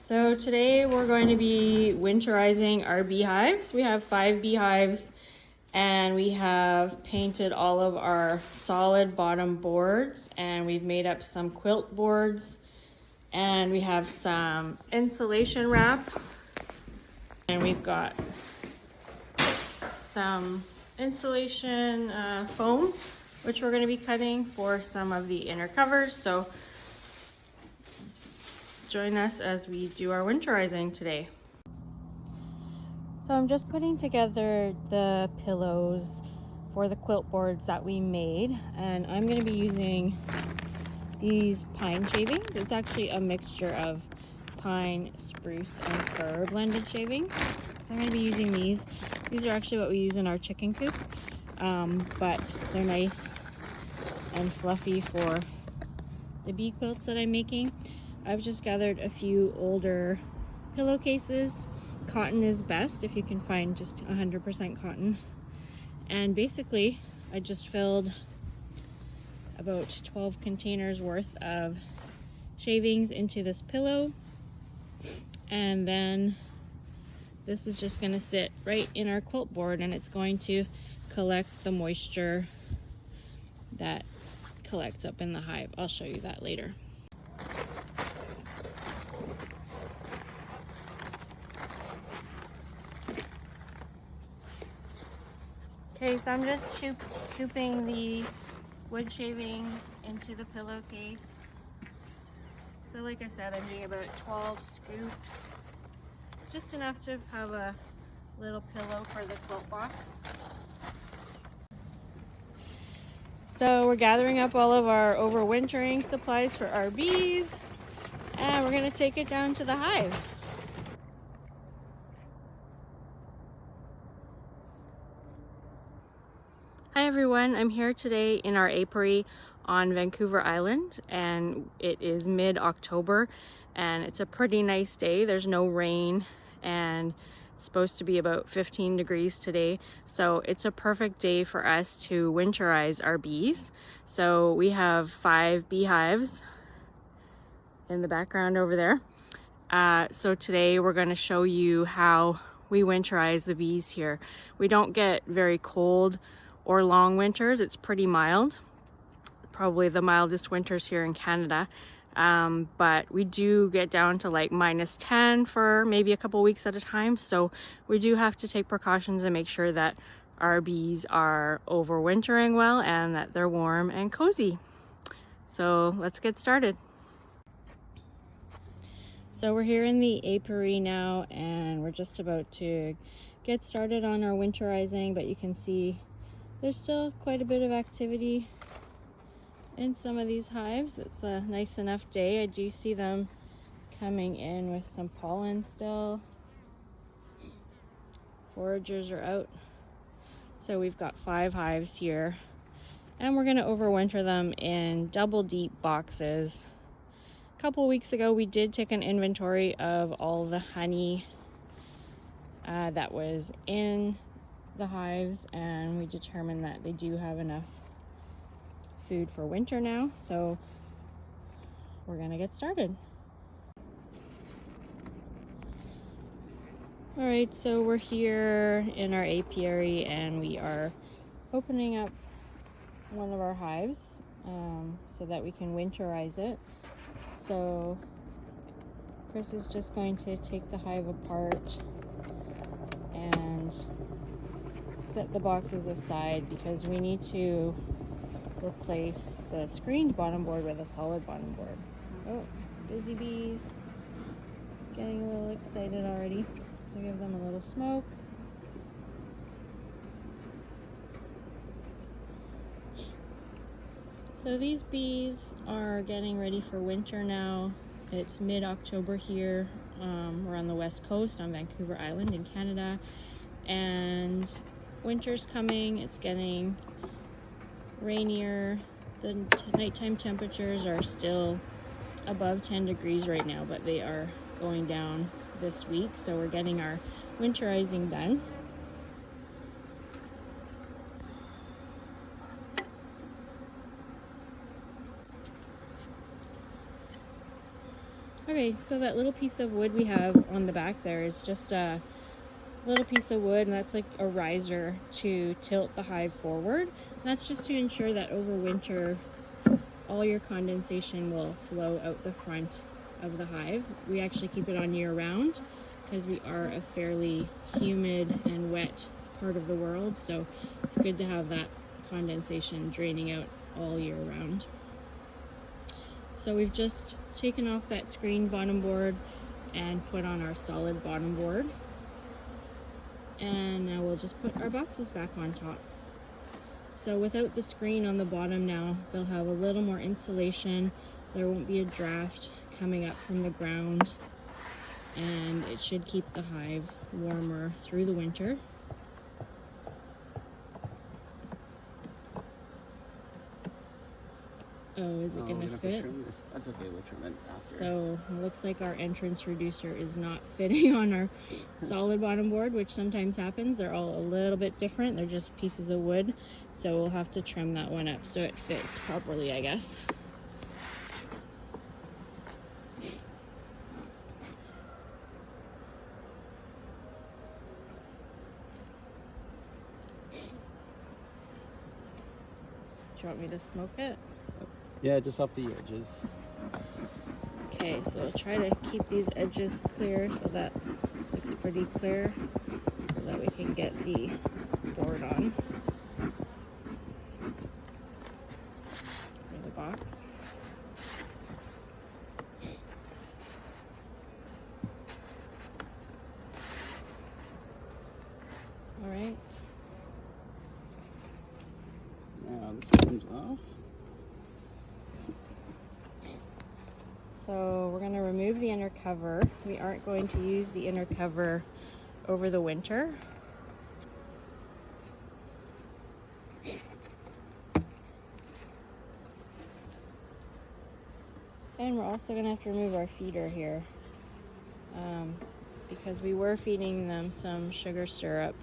So today we're going to be winterizing our beehives. We have 5 beehives and we have painted all of our solid bottom boards and we've made up some quilt boards and we have some insulation wraps and we've got some insulation foam which we're going to be cutting for some of the inner covers. So join us as we do our winterizing today. So I'm just putting together the pillows for the quilt boards that we made, and I'm going to be using these pine shavings. It's actually a mixture of pine, spruce, and fir blended shavings. So I'm going to be using these. These are actually what we use in our chicken coop, but they're nice and fluffy for the bee quilts that I'm making. I've just gathered a few older pillowcases. Cotton is best if you can find just 100% cotton. And basically, I just filled about 12 containers worth of shavings into this pillow. And then this is just going to sit right in our quilt board and it's going to collect the moisture that collects up in the hive. I'll show you that later. Okay, so I'm just scooping the wood shavings into the pillowcase. So like I said, I'm doing about 12 scoops, just enough to have a little pillow for the quilt box. So we're gathering up all of our overwintering supplies for our bees, and we're gonna take it down to the hive. Hi everyone, I'm here today in our apiary on Vancouver Island and it is mid-October and it's a pretty nice day. There's no rain and it's supposed to be about 15 degrees today. So it's a perfect day for us to winterize our bees. So we have 5 beehives in the background over there. So today we're going to show you how we winterize the bees here. We don't get very cold or long winters. It's pretty mild, probably the mildest winters here in Canada, but we do get down to like -10 for maybe a couple weeks at a time, so we do have to take precautions and make sure that our bees are overwintering well and that they're warm and cozy. So let's get started. So we're here in the apiary now and we're just about to get started on our winterizing, but you can see there's still quite a bit of activity in some of these hives. It's a nice enough day. I do see them coming in with some pollen still. Foragers are out. So we've got 5 hives here and we're going to overwinter them in double deep boxes. A couple weeks ago we did take an inventory of all the honey that was in the hives and we determined that they do have enough food for winter now, so we're gonna get started. All right, so we're here in our apiary and we are opening up one of our hives so that we can winterize it. So Chris is just going to take the hive apart and set the boxes aside because we need to replace the screened bottom board with a solid bottom board. Oh, busy bees. Getting a little excited already. So give them a little smoke. So these bees are getting ready for winter now. It's mid-October here. We're on the west coast on Vancouver Island in Canada. And winter's coming. It's getting rainier. The nighttime temperatures are still above 10 degrees right now, but they are going down this week. So we're getting our winterizing done. Okay, so that little piece of wood we have on the back there is just a little piece of wood, and that's like a riser to tilt the hive forward. And that's just to ensure that over winter all your condensation will flow out the front of the hive. We actually keep it on year round because we are a fairly humid and wet part of the world, so it's good to have that condensation draining out all year round. So we've just taken off that screen bottom board and put on our solid bottom board, and now we'll just put our boxes back on top. So without the screen on the bottom now, they'll have a little more insulation, there won't be a draft coming up from the ground, and it should keep the hive warmer through the winter. Oh, is it gonna fit? That's okay, we'll trim it after. So it looks like our entrance reducer is not fitting on our solid bottom board, which sometimes happens. They're all a little bit different. They're just pieces of wood. So we'll have to trim that one up so it fits properly, I guess. Do you want me to smoke it? Yeah, just off the edges. Okay, so we'll try to keep these edges clear so that it's pretty clear so that we can get the board on for the box. All right. Now this comes off. So we're going to remove the inner cover. We aren't going to use the inner cover over the winter. And we're also going to have to remove our feeder here because we were feeding them some sugar syrup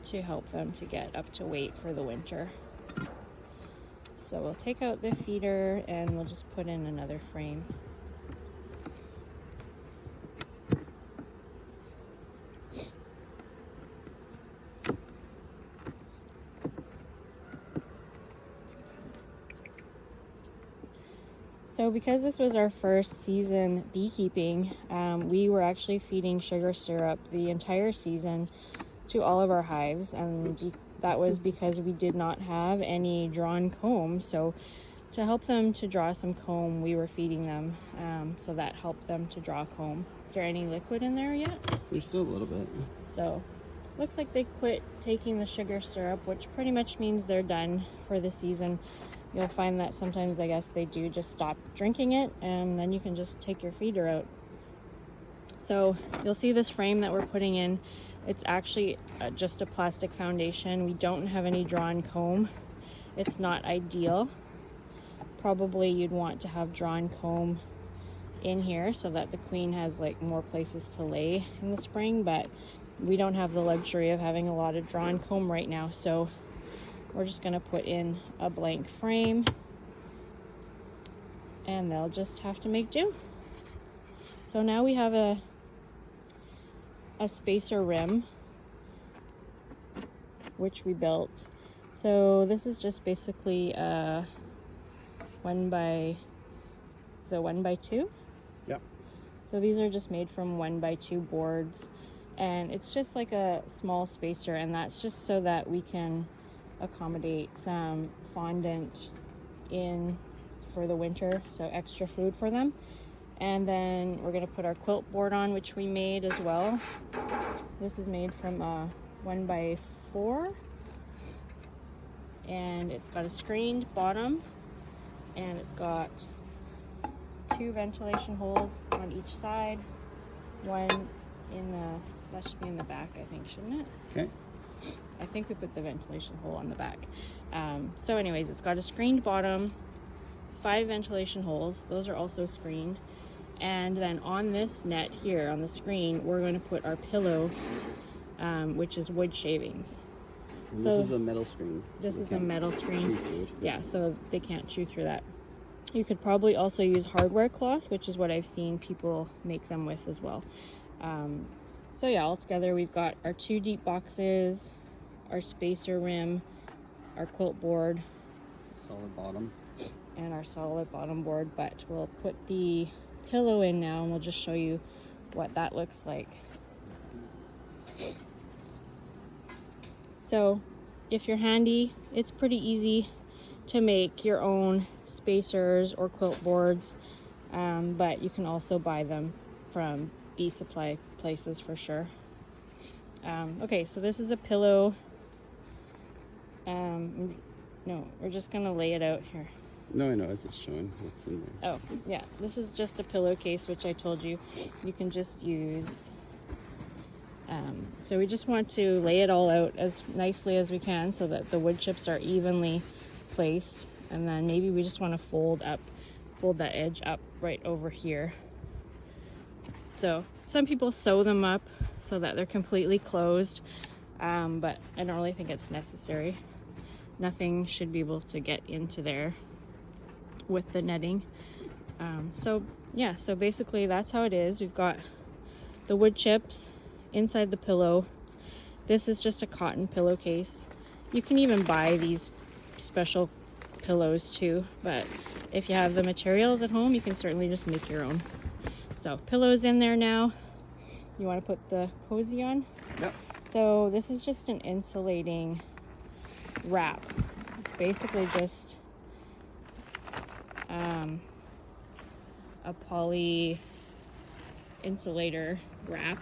to help them to get up to weight for the winter. So we'll take out the feeder and we'll just put in another frame. So because this was our first season beekeeping, we were actually feeding sugar syrup the entire season to all of our hives, and that was because we did not have any drawn comb. So to help them to draw some comb, we were feeding them, so that helped them to draw comb. Is there any liquid in there yet? There's still a little bit. So looks like they quit taking the sugar syrup, which pretty much means they're done for the season. You'll find that sometimes, I guess, they do just stop drinking it, and then you can just take your feeder out. So you'll see this frame that we're putting in. It's actually just a plastic foundation. We don't have any drawn comb. It's not ideal. Probably you'd want to have drawn comb in here so that the queen has like more places to lay in the spring, but we don't have the luxury of having a lot of drawn comb right now. So we're just going to put in a blank frame and they'll just have to make do. So now we have a spacer rim which we built. So this is just basically a 1x2. Yep. So these are just made from 1x2 boards, and it's just like a small spacer, and that's just so that we can accommodate some fondant in for the winter, so extra food for them. And then we're going to put our quilt board on, which we made as well. This is made from a 1x4, and it's got a screened bottom, and it's got 2 ventilation holes on each side, one in the, that should be in the back, I think, shouldn't it? Okay. I think we put the ventilation hole on the back. So anyways, it's got a screened bottom, 5 ventilation holes. Those are also screened. And then on this net here on the screen, we're going to put our pillow, which is wood shavings. And so this is a metal screen. This is a metal screen. Yeah, so they can't chew through that. You could probably also use hardware cloth, which is what I've seen people make them with as well. So yeah, altogether we've got our 2 deep boxes, our spacer rim, our quilt board, Solid bottom. and our solid bottom board. But we'll put the pillow in now and we'll just show you what that looks like. So if you're handy, it's pretty easy to make your own spacers or quilt boards, but you can also buy them from bee supply places for sure. Okay, so this is a pillow. No, we're just gonna lay it out here. No, I know, it's just showing what's in there. Oh, yeah, this is just a pillowcase, which I told you you can just use. So we just want to lay it all out as nicely as we can so that the wood chips are evenly placed. And then maybe we just want to fold that edge up right over here. So some people sew them up so that they're completely closed, but I don't really think it's necessary. Nothing should be able to get into there with the netting. So yeah, so basically that's how it is. We've got the wood chips inside the pillow. This is just a cotton pillowcase. You can even buy these special pillows too, but if you have the materials at home, you can certainly just make your own. So pillows in there now. You want to put the cozy on? Yep. So this is just an insulating wrap. It's basically just a poly insulator wrap.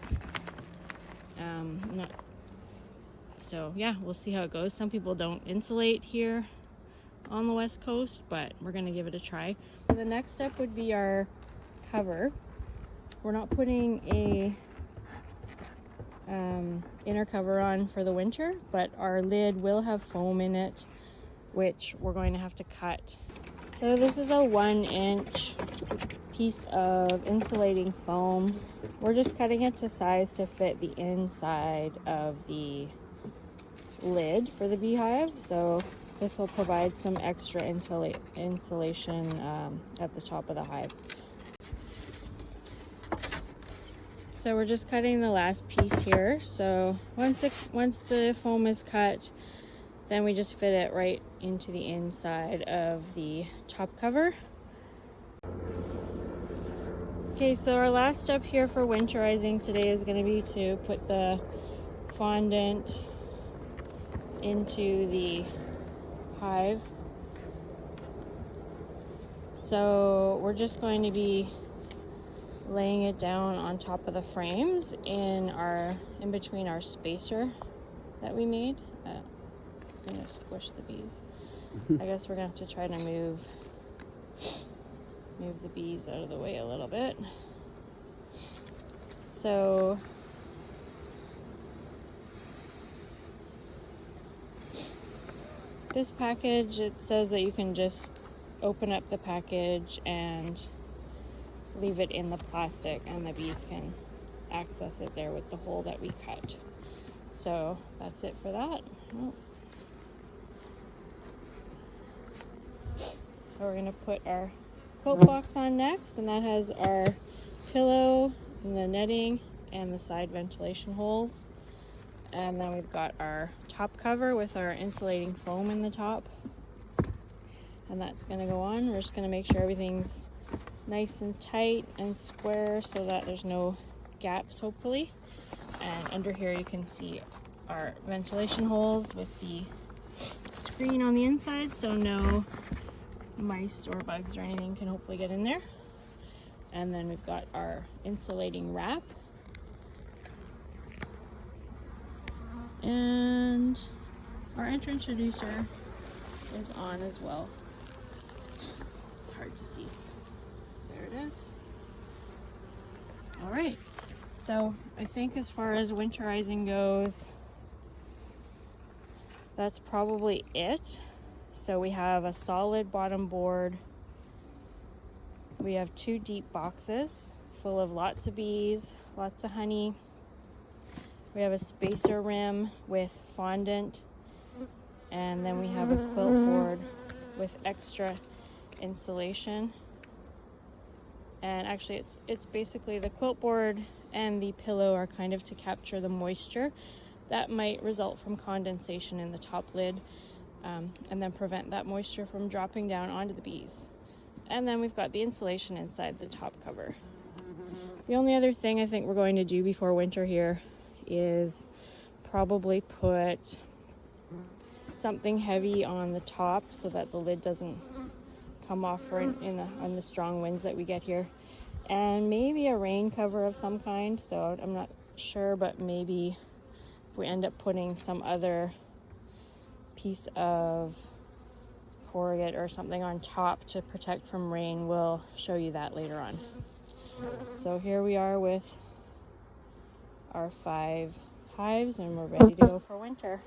So yeah, we'll see how it goes. Some people don't insulate here on the West Coast, but we're gonna give it a try. The next step would be our cover. We're not putting a inner cover on for the winter, but our lid will have foam in it, which we're going to have to cut. So this is a 1-inch piece of insulating foam. We're just cutting it to size to fit the inside of the lid for the beehive. So this will provide some extra insulation at the top of the hive. So we're just cutting the last piece here. So once the foam is cut, then we just fit it right into the inside of the top cover. Okay, so our last step here for winterizing today is going to be to put the fondant into the hive. So we're just going to be laying it down on top of the frames in between our spacer that we made. I'm gonna squish the bees. I guess we're gonna have to try to move the bees out of the way a little bit. So this package, it says that you can just open up the package and leave it in the plastic and the bees can access it there with the hole that we cut. So that's it for that. So we're going to put our quilt box on next, and that has our pillow and the netting and the side ventilation holes. And then we've got our top cover with our insulating foam in the top. And that's going to go on. We're just going to make sure everything's nice and tight and square so that there's no gaps, hopefully. And under here you can see our ventilation holes with the screen on the inside, so no mice or bugs or anything can hopefully get in there. And then we've got our insulating wrap. And our entrance reducer is on as well. It's hard to see. There it is. All right, so I think as far as winterizing goes, that's probably it. So we have a solid bottom board. We have 2 deep boxes full of lots of bees, lots of honey. We have a spacer rim with fondant, and then we have a quilt board with extra insulation. And actually it's basically the quilt board and the pillow are kind of to capture the moisture that might result from condensation in the top lid, and then prevent that moisture from dropping down onto the bees. And then we've got the insulation inside the top cover. The only other thing I think we're going to do before winter here is probably put something heavy on the top so that the lid doesn't come off on the strong winds that we get here, and maybe a rain cover of some kind. So I'm not sure, but maybe if we end up putting some other piece of corrugate or something on top to protect from rain, we'll show you that later on. So here we are with our 5 hives, and we're ready to go for winter.